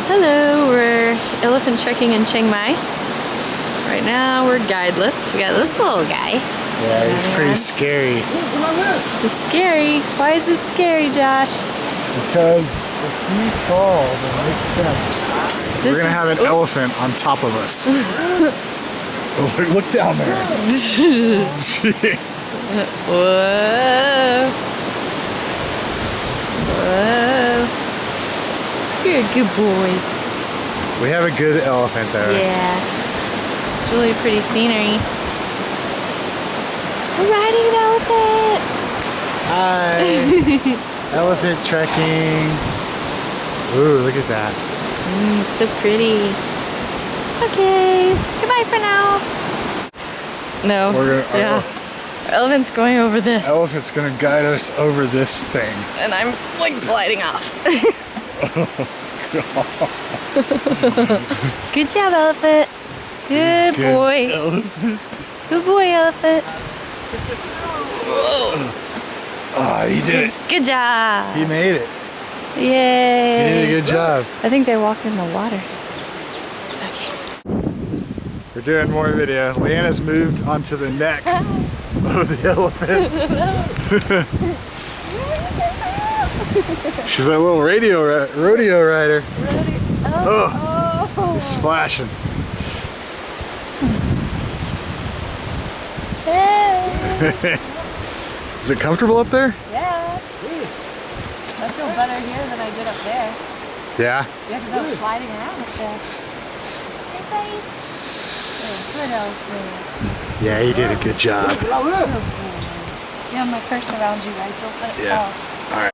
Hello, we're elephant trekking in Chiang Mai. Right now we're guideless. We got this little guy. Yeah, he's pretty scary. It's scary. Why is it scary, Josh? Because if we fall, then we're gonna have an elephant on top of us. Oh, look down there. Whoa. Whoa. You're a good boy. We have a good elephant there. Yeah. It's really pretty scenery. We're riding an elephant. Hi. Elephant trekking. Ooh, look at that. So pretty. Okay. Goodbye for now. No. Yeah. Our elephant's going over this. Elephant's gonna guide us over this thing. And I'm like sliding off. Good job, elephant. Good boy. Elephant. Good boy, elephant. Oh, he did it. Good job. He made it. Yay. He did a good job. I think they walk in the water. We're doing more video. Leanna's moved onto the neck of the elephant. She's a little rodeo rider. Oh, he's splashing. Is it comfortable up there? Yeah. I feel better here than I did up there. Yeah? Yeah, because I was sliding around up there. Hey, buddy. Good elephant. Yeah, he did a good job. Yeah, my purse around you, right? Don't let it fall.